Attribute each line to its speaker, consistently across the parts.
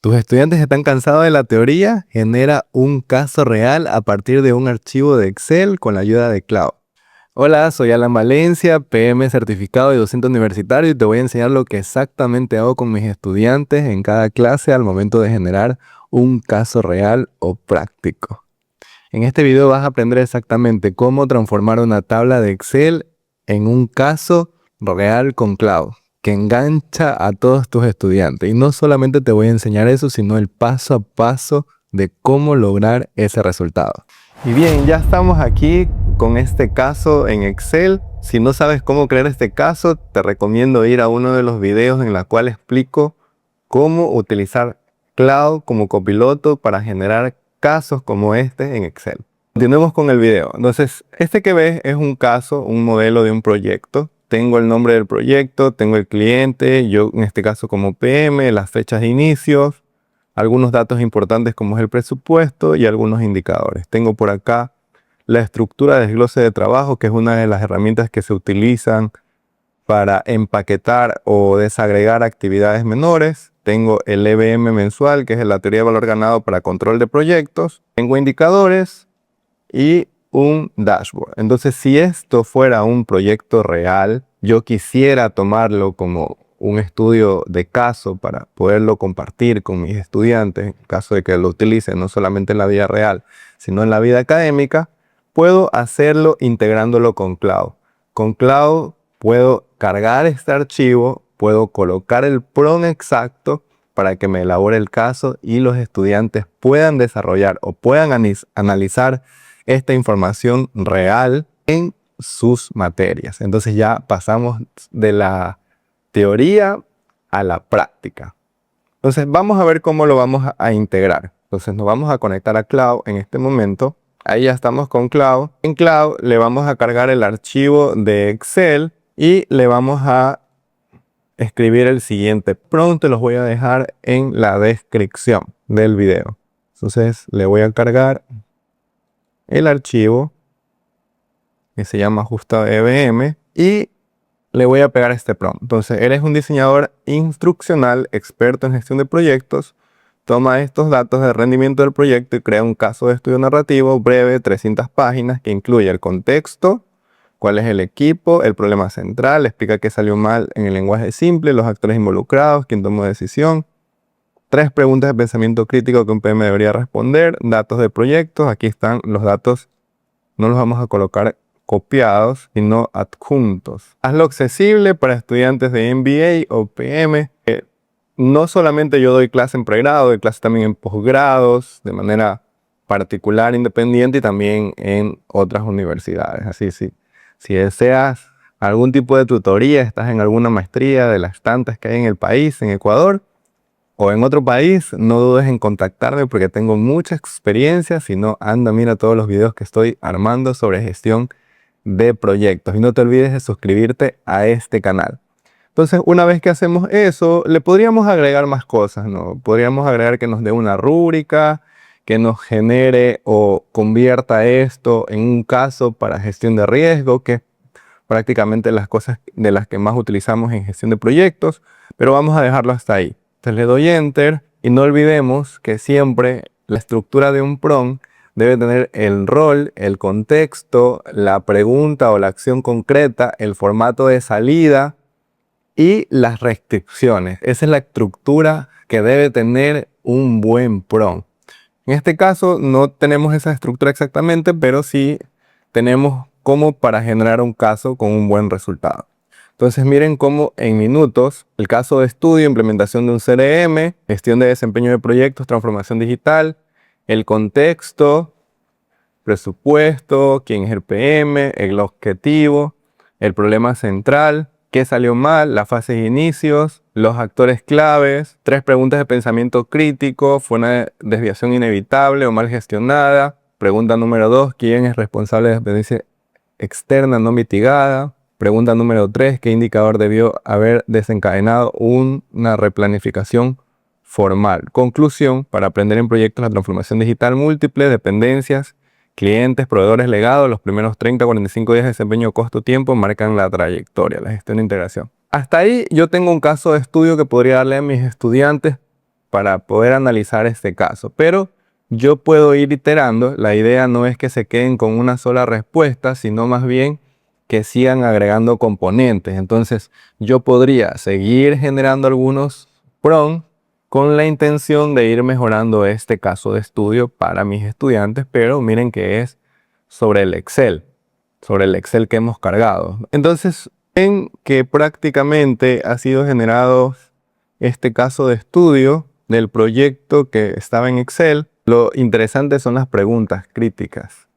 Speaker 1: ¿Tus estudiantes están cansados de la teoría? Genera un caso real a partir de un archivo de Excel con la ayuda de Cloud. Hola, soy Alan Valencia, PM certificado y docente universitario, y te voy a enseñar lo que exactamente hago con mis estudiantes en cada clase al momento de generar un caso real o práctico. En este video vas a aprender exactamente cómo transformar una tabla de Excel en un caso real con Cloud, que engancha a todos tus estudiantes. Y no solamente te voy a enseñar eso, sino el paso a paso de cómo lograr ese resultado. Y bien, ya estamos aquí con este caso en Excel. Si no sabes cómo crear este caso, te recomiendo ir a uno de los videos en el cual explico cómo utilizar Cloud como copiloto para generar casos como este en Excel. Continuemos con el video. Entonces, este que ves es un caso, un modelo de un proyecto. Tengo el nombre del proyecto, tengo el cliente, yo en este caso como PM, las fechas de inicios, algunos datos importantes como es el presupuesto y algunos indicadores. Tengo por acá la estructura de desglose de trabajo, que es una de las herramientas que se utilizan para empaquetar o desagregar actividades menores. Tengo el EVM mensual, que es la teoría de valor ganado para control de proyectos. Tengo indicadores y un dashboard. Entonces, si esto fuera un proyecto real, yo quisiera tomarlo como un estudio de caso para poderlo compartir con mis estudiantes, en caso de que lo utilicen no solamente en la vida real, sino en la vida académica, puedo hacerlo integrándolo con Cloud. Con Cloud puedo cargar este archivo, puedo colocar el prompt exacto para que me elabore el caso y los estudiantes puedan desarrollar o puedan analizar esta información real en sus materias. Entonces ya pasamos de la teoría a la práctica. Entonces vamos a ver cómo lo vamos a integrar. Entonces nos vamos a conectar a Cloud en este momento. Ahí ya estamos con Cloud. En Cloud le vamos a cargar el archivo de Excel y le vamos a escribir el siguiente prompt. Te los voy a dejar en la descripción del video. Entonces le voy a cargar el archivo que se llama justo EVM y le voy a pegar este prompt. Entonces, eres un diseñador instruccional, experto en gestión de proyectos. Toma estos datos de rendimiento del proyecto y crea un caso de estudio narrativo breve, 300 páginas, que incluye el contexto, cuál es el equipo, el problema central, explica qué salió mal en el lenguaje simple, los actores involucrados, quién tomó decisión. 3 preguntas de pensamiento crítico que un PM debería responder, datos de proyectos. Aquí están los datos, no los vamos a colocar copiados, sino adjuntos. Hazlo accesible para estudiantes de MBA o PM. No solamente yo doy clase en pregrado, doy clase también en posgrados, de manera particular, independiente, y también en otras universidades. Así, sí. Si deseas algún tipo de tutoría, estás en alguna maestría de las tantas que hay en el país, en Ecuador, o en otro país, no dudes en contactarme porque tengo mucha experiencia. Si no, anda, mira todos los videos que estoy armando sobre gestión de proyectos. Y no te olvides de suscribirte a este canal. Entonces, una vez que hacemos eso, le podríamos agregar más cosas, ¿no? Podríamos agregar que nos dé una rúbrica, que nos genere o convierta esto en un caso para gestión de riesgo, que es prácticamente las cosas de las que más utilizamos en gestión de proyectos, pero vamos a dejarlo hasta ahí. Entonces le doy Enter y no olvidemos que siempre la estructura de un prompt debe tener el rol, el contexto, la pregunta o la acción concreta, el formato de salida y las restricciones. Esa es la estructura que debe tener un buen prompt. En este caso no tenemos esa estructura exactamente, pero sí tenemos cómo para generar un caso con un buen resultado. Entonces miren cómo en minutos el caso de estudio, implementación de un CRM, gestión de desempeño de proyectos, transformación digital, el contexto, presupuesto, quién es el PM, el objetivo, el problema central, qué salió mal, la fase de inicios, los actores claves, 3 preguntas de pensamiento crítico, fue una desviación inevitable o mal gestionada. Pregunta número 2, ¿quién es responsable de dependencia externa no mitigada? Pregunta número 3, ¿qué indicador debió haber desencadenado una replanificación formal? Conclusión, para aprender en proyectos la transformación digital múltiple, dependencias, clientes, proveedores, legados, los primeros 30 a 45 días de desempeño costo-tiempo marcan la trayectoria, la gestión de integración. Hasta ahí yo tengo un caso de estudio que podría darle a mis estudiantes para poder analizar este caso. Pero yo puedo ir iterando. La idea no es que se queden con una sola respuesta, sino más bien que sigan agregando componentes. Entonces yo podría seguir generando algunos prompts con la intención de ir mejorando este caso de estudio para mis estudiantes, pero miren que es sobre el Excel que hemos cargado. Entonces, ven que prácticamente ha sido generado este caso de estudio del proyecto que estaba en Excel. Lo interesante son las preguntas críticas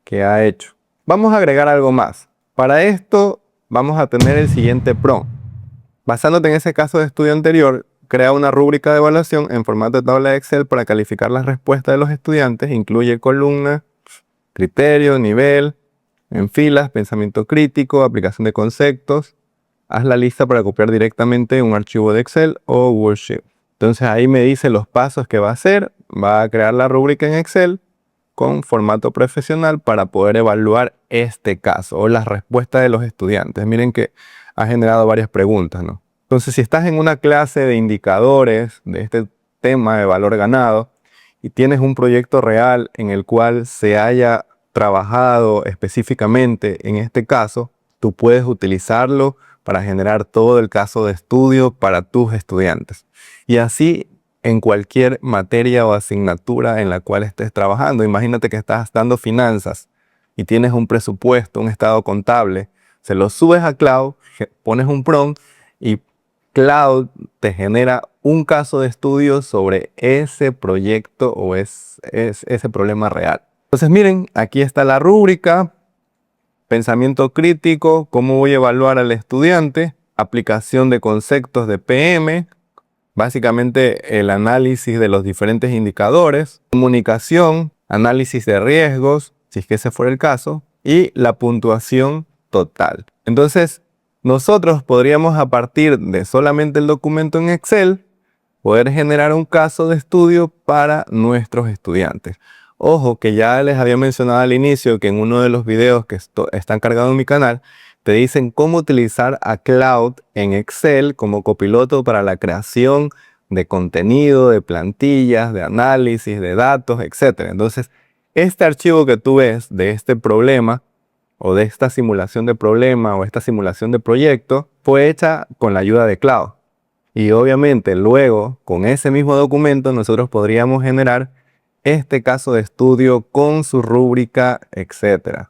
Speaker 1: que ha hecho. Vamos a agregar algo más. Para esto vamos a tener el siguiente prompt. Basándote en ese caso de estudio anterior, crea una rúbrica de evaluación en formato de tabla de Excel para calificar las respuestas de los estudiantes. Incluye columna, criterio, nivel, en filas, pensamiento crítico, aplicación de conceptos. Haz la lista para copiar directamente un archivo de Excel o Worksheet. Entonces ahí me dice los pasos que va a hacer. Va a crear la rúbrica en Excel con formato profesional para poder evaluar este caso o las respuestas de los estudiantes. Miren que ha generado varias preguntas, ¿no? Entonces, si estás en una clase de indicadores de este tema de valor ganado y tienes un proyecto real en el cual se haya trabajado específicamente en este caso, tú puedes utilizarlo para generar todo el caso de estudio para tus estudiantes. Y así en cualquier materia o asignatura en la cual estés trabajando. Imagínate que estás dando finanzas y tienes un presupuesto, un estado contable. Se lo subes a Cloud, pones un prompt y Cloud te genera un caso de estudio sobre ese proyecto o ese problema real. Entonces miren, aquí está la rúbrica, pensamiento crítico, cómo voy a evaluar al estudiante, aplicación de conceptos de PM, básicamente el análisis de los diferentes indicadores, comunicación, análisis de riesgos, si es que ese fuera el caso, y la puntuación total. Entonces, nosotros podríamos a partir de solamente el documento en Excel, poder generar un caso de estudio para nuestros estudiantes. Ojo que ya les había mencionado al inicio que en uno de los videos que están cargados en mi canal, te dicen cómo utilizar a Cloud en Excel como copiloto para la creación de contenido, de plantillas, de análisis, de datos, etc. Entonces, este archivo que tú ves de este problema o de esta simulación de problema o esta simulación de proyecto fue hecha con la ayuda de Cloud. Y obviamente luego, con ese mismo documento, nosotros podríamos generar este caso de estudio con su rúbrica, etc.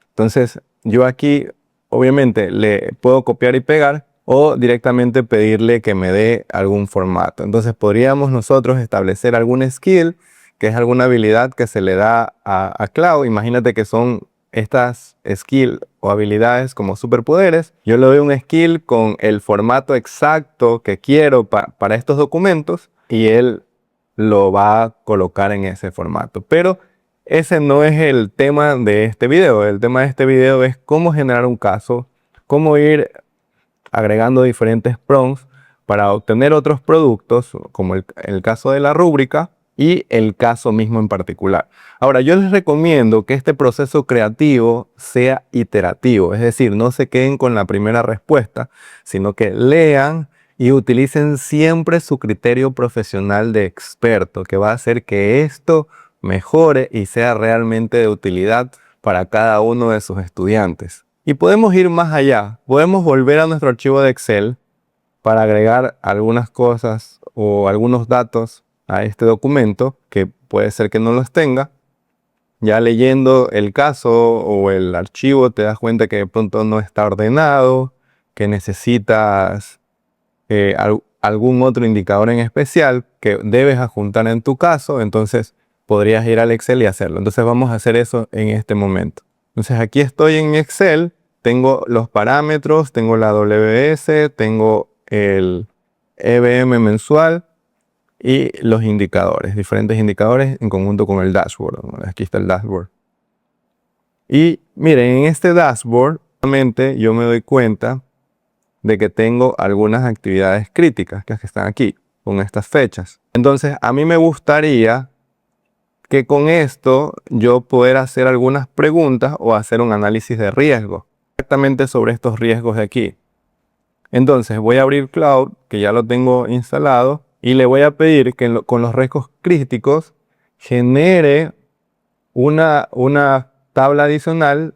Speaker 1: Entonces, yo aquí obviamente le puedo copiar y pegar o directamente pedirle que me dé algún formato. Entonces podríamos nosotros establecer algún skill, que es alguna habilidad que se le da a Cloud. Imagínate que son estas skills o habilidades como superpoderes. Yo le doy un skill con el formato exacto que quiero para estos documentos y él lo va a colocar en ese formato. Pero ese no es el tema de este video. El tema de este video es cómo generar un caso, cómo ir agregando diferentes prompts para obtener otros productos, como el caso de la rúbrica y el caso mismo en particular. Ahora, yo les recomiendo que este proceso creativo sea iterativo, es decir, no se queden con la primera respuesta, sino que lean y utilicen siempre su criterio profesional de experto, que va a hacer que esto mejore y sea realmente de utilidad para cada uno de sus estudiantes. Y podemos ir más allá, podemos volver a nuestro archivo de Excel para agregar algunas cosas o algunos datos a este documento, que puede ser que no los tenga. Ya leyendo el caso o el archivo te das cuenta que de pronto no está ordenado, que necesitas algún otro indicador en especial que debes adjuntar en tu caso. Entonces podrías ir al Excel y hacerlo. Entonces vamos a hacer eso en este momento. Entonces aquí estoy en Excel, tengo los parámetros, tengo la WS, tengo el EBM mensual y los indicadores, diferentes indicadores en conjunto con el dashboard. Aquí está el dashboard. Y miren, en este dashboard, realmente yo me doy cuenta de que tengo algunas actividades críticas que están aquí con estas fechas. Entonces, a mí me gustaría que con esto yo pueda hacer algunas preguntas o hacer un análisis de riesgo, exactamente sobre estos riesgos de aquí. Entonces voy a abrir Cloud, que ya lo tengo instalado, y le voy a pedir que con los riesgos críticos genere una tabla adicional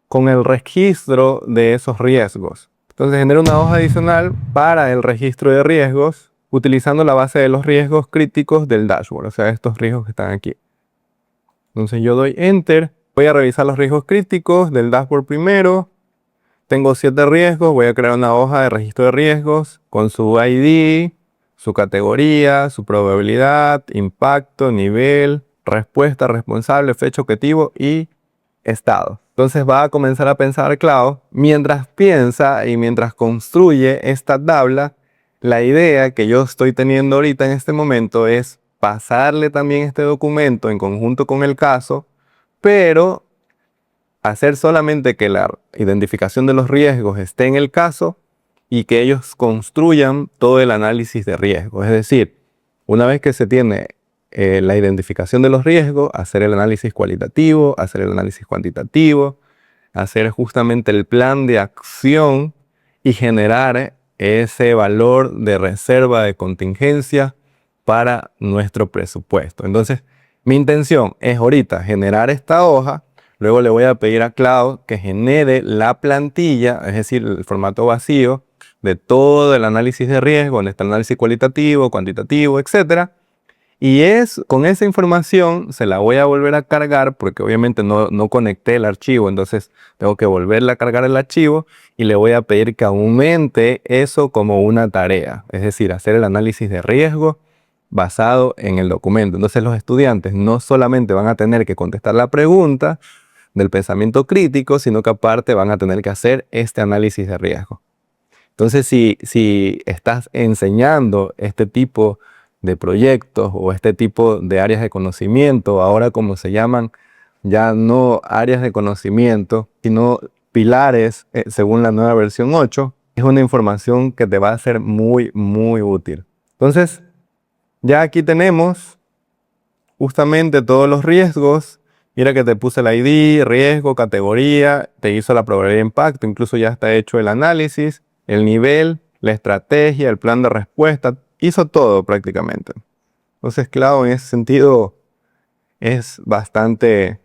Speaker 1: con el registro de esos riesgos. Entonces genera una hoja adicional para el registro de riesgos utilizando la base de los riesgos críticos del dashboard, o sea, estos riesgos que están aquí. Entonces yo doy Enter, voy a revisar los riesgos críticos del dashboard primero. Tengo 7 riesgos, voy a crear una hoja de registro de riesgos con su ID, su categoría, su probabilidad, impacto, nivel, respuesta, responsable, fecha objetivo y estado. Entonces va a comenzar a pensar Cloud. Mientras piensa y mientras construye esta tabla, la idea que yo estoy teniendo ahorita en este momento es pasarle también este documento en conjunto con el caso, pero hacer solamente que la identificación de los riesgos esté en el caso y que ellos construyan todo el análisis de riesgo. Es decir, una vez que se tiene la identificación de los riesgos, hacer el análisis cualitativo, hacer el análisis cuantitativo, hacer justamente el plan de acción y generar ese valor de reserva de contingencia para nuestro presupuesto. Entonces, mi intención es ahorita generar esta hoja. Luego le voy a pedir a Cloud que genere la plantilla, es decir, el formato vacío de todo el análisis de riesgo, donde está el análisis cualitativo, cuantitativo, etc. Y con esa información se la voy a volver a cargar porque obviamente no conecté el archivo, entonces tengo que volverle a cargar el archivo y le voy a pedir que aumente eso como una tarea, es decir, hacer el análisis de riesgo basado en el documento. Entonces los estudiantes no solamente van a tener que contestar la pregunta del pensamiento crítico, sino que aparte van a tener que hacer este análisis de riesgo. Entonces, si estás enseñando este tipo de proyectos o este tipo de áreas de conocimiento, ahora como se llaman, ya no áreas de conocimiento, sino pilares, según la nueva versión 8, es una información que te va a ser muy, muy útil. Entonces, ya aquí tenemos justamente todos los riesgos. Mira que te puse el ID, riesgo, categoría, te hizo la probabilidad de impacto, incluso ya está hecho el análisis, el nivel, la estrategia, el plan de respuesta, hizo todo prácticamente. Entonces, claro, en ese sentido es bastante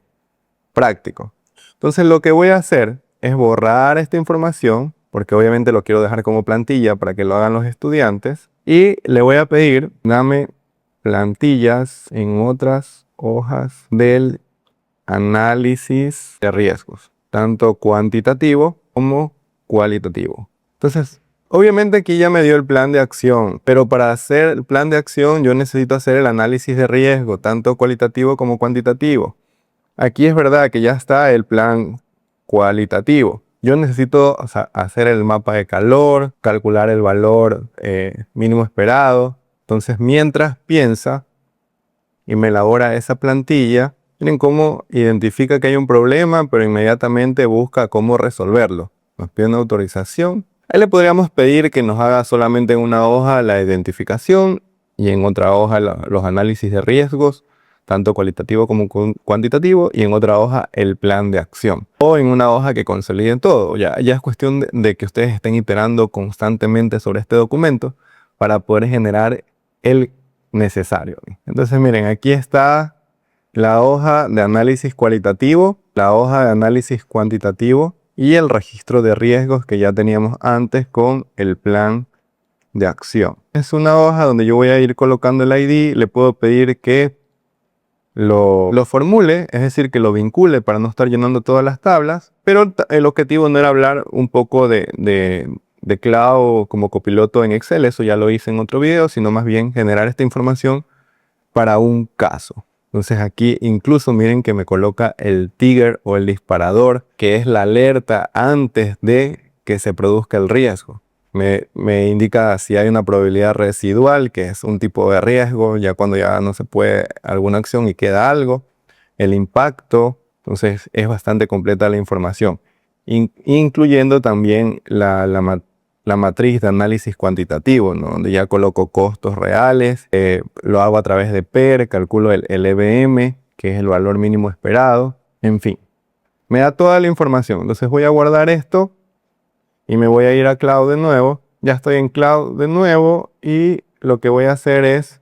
Speaker 1: práctico. Entonces, lo que voy a hacer es borrar esta información, porque obviamente lo quiero dejar como plantilla para que lo hagan los estudiantes, y le voy a pedir, dame plantillas en otras hojas del análisis de riesgos, tanto cuantitativo como cualitativo. Entonces, obviamente aquí ya me dio el plan de acción, pero para hacer el plan de acción yo necesito hacer el análisis de riesgo, tanto cualitativo como cuantitativo. Aquí es verdad que ya está el plan cualitativo. Yo necesito, o sea, hacer el mapa de calor, calcular el valor mínimo esperado. Entonces, mientras piensa y me elabora esa plantilla, miren cómo identifica que hay un problema, pero inmediatamente busca cómo resolverlo. Nos pide una autorización. Ahí le podríamos pedir que nos haga solamente en una hoja la identificación y en otra hoja los análisis de riesgos, tanto cualitativo como cuantitativo, y en otra hoja el plan de acción. O en una hoja que consolide todo. Ya es cuestión de que ustedes estén iterando constantemente sobre este documento para poder generar el necesario. Entonces miren, aquí está la hoja de análisis cualitativo, la hoja de análisis cuantitativo y el registro de riesgos que ya teníamos antes con el plan de acción. Es una hoja donde yo voy a ir colocando el ID, le puedo pedir que lo formule, es decir, que lo vincule para no estar llenando todas las tablas, pero el objetivo no era hablar un poco de Cloud como copiloto en Excel, eso ya lo hice en otro video, sino más bien generar esta información para un caso. Entonces aquí incluso miren que me coloca el trigger o el disparador, que es la alerta antes de que se produzca el riesgo. Me indica si hay una probabilidad residual, que es un tipo de riesgo, ya cuando ya no se puede alguna acción y queda algo. El impacto, entonces es bastante completa la información, incluyendo también la matriz de análisis cuantitativo, ¿no? Donde ya coloco costos reales, lo hago a través de PER, calculo el EBM, que es el valor mínimo esperado, en fin. Me da toda la información. Entonces voy a guardar esto y me voy a ir a Cloud de nuevo. Ya estoy en Cloud de nuevo y lo que voy a hacer es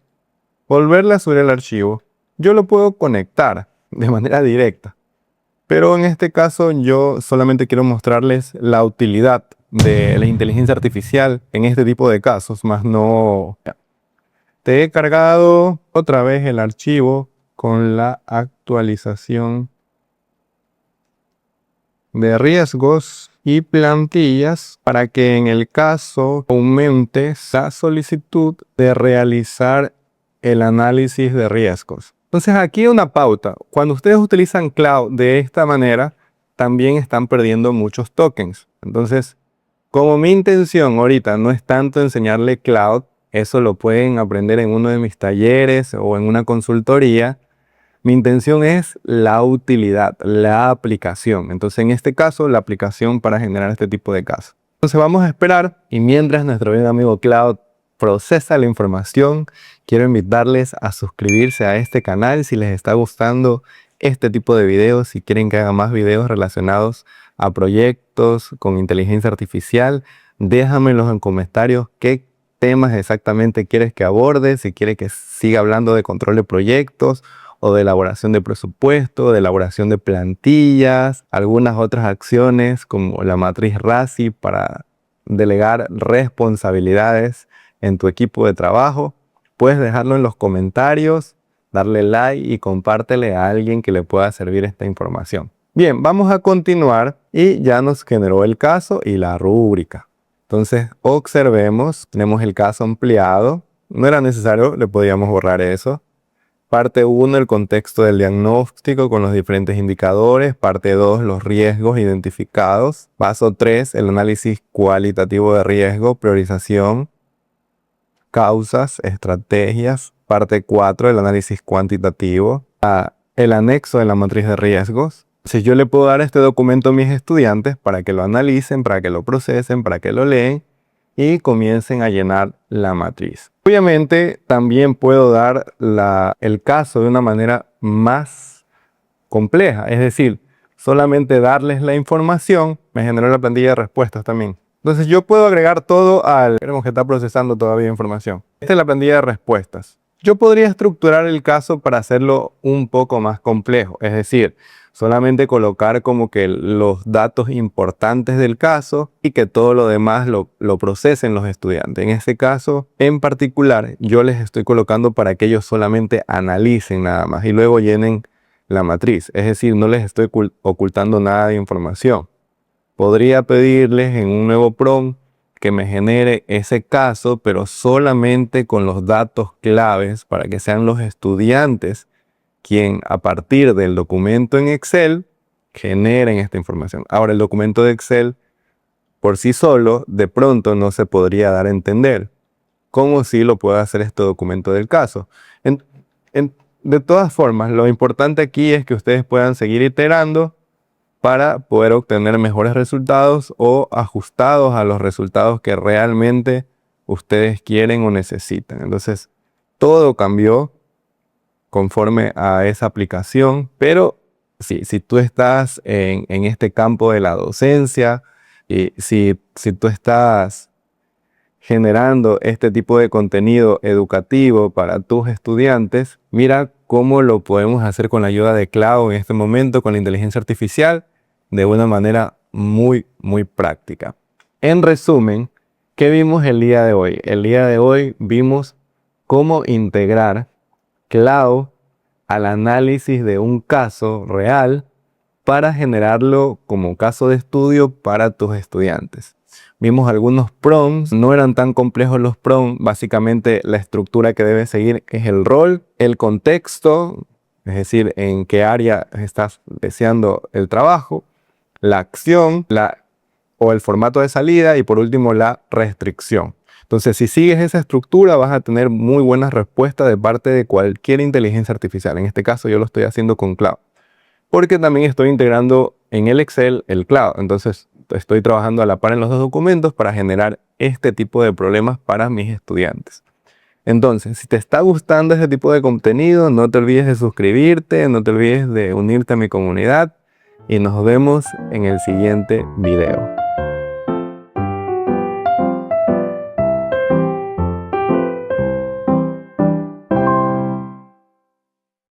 Speaker 1: volverle a subir el archivo. Yo lo puedo conectar de manera directa, pero en este caso yo solamente quiero mostrarles la utilidad de la inteligencia artificial en este tipo de casos, más no. Te he cargado otra vez el archivo con la actualización de riesgos y plantillas para que en el caso aumente la solicitud de realizar el análisis de riesgos. Entonces aquí una pauta. Cuando ustedes utilizan Cloud de esta manera, también están perdiendo muchos tokens. Entonces, como mi intención ahorita no es tanto enseñarle Cloud, eso lo pueden aprender en uno de mis talleres o en una consultoría. Mi intención es la utilidad, la aplicación. Entonces, en este caso, la aplicación para generar este tipo de casos. Entonces, vamos a esperar y mientras nuestro bien amigo Cloud procesa la información, quiero invitarles a suscribirse a este canal si les está gustando este tipo de videos, si quieren que haga más videos relacionados a proyectos con inteligencia artificial. Déjamelos en comentarios qué temas exactamente quieres que aborde, si quieres que siga hablando de control de proyectos o de elaboración de presupuesto, de elaboración de plantillas, algunas otras acciones como la matriz RACI para delegar responsabilidades en tu equipo de trabajo. Puedes dejarlo en los comentarios, darle like y compártele a alguien que le pueda servir esta información. Bien, vamos a continuar y ya nos generó el caso y la rúbrica. Entonces observemos, tenemos el caso ampliado. No era necesario, le podíamos borrar eso. Parte 1, el contexto del diagnóstico con los diferentes indicadores. Parte 2, los riesgos identificados. Paso 3, el análisis cualitativo de riesgo, priorización, causas, estrategias. Parte 4, el análisis cuantitativo. El anexo de la matriz de riesgos. Si yo le puedo dar este documento a mis estudiantes para que lo analicen, para que lo procesen, para que lo leen y comiencen a llenar la matriz. Obviamente también puedo dar el caso de una manera más compleja, es decir, solamente darles la información me generó la plantilla de respuestas también. Entonces yo puedo agregar todo Veremos que está procesando todavía información. Esta es la plantilla de respuestas. Yo podría estructurar el caso para hacerlo un poco más complejo, es decir, solamente colocar como que los datos importantes del caso y que todo lo demás lo procesen los estudiantes. En este caso en particular yo les estoy colocando para que ellos solamente analicen nada más y luego llenen la matriz. Es decir, no les estoy ocultando nada de información. Podría pedirles en un nuevo prompt que me genere ese caso, pero solamente con los datos claves para que sean los estudiantes quien a partir del documento en Excel generen esta información. Ahora, el documento de Excel por sí solo de pronto no se podría dar a entender, como si lo puede hacer este documento del caso. De todas formas, lo importante aquí es que ustedes puedan seguir iterando para poder obtener mejores resultados o ajustados a los resultados que realmente ustedes quieren o necesitan. Entonces, todo cambió conforme a esa aplicación, pero si tú estás en este campo de la docencia y si tú estás generando este tipo de contenido educativo para tus estudiantes, mira cómo lo podemos hacer con la ayuda de Cloud en este momento, con la inteligencia artificial, de una manera muy práctica. En resumen, ¿qué vimos el día de hoy? El día de hoy vimos cómo integrar Cloud al análisis de un caso real para generarlo como caso de estudio para tus estudiantes. Vimos algunos prompts, no eran tan complejos los prompts, básicamente la estructura que debe seguir es el rol, el contexto, es decir, en qué área estás deseando el trabajo, la acción, o el formato de salida y por último la restricción. Entonces, si sigues esa estructura vas a tener muy buenas respuestas de parte de cualquier inteligencia artificial. En este caso yo lo estoy haciendo con Cloud, porque también estoy integrando en el Excel el Cloud. Entonces estoy trabajando a la par en los dos documentos para generar este tipo de problemas para mis estudiantes. Entonces, si te está gustando este tipo de contenido, no te olvides de suscribirte, no te olvides de unirte a mi comunidad y nos vemos en el siguiente video.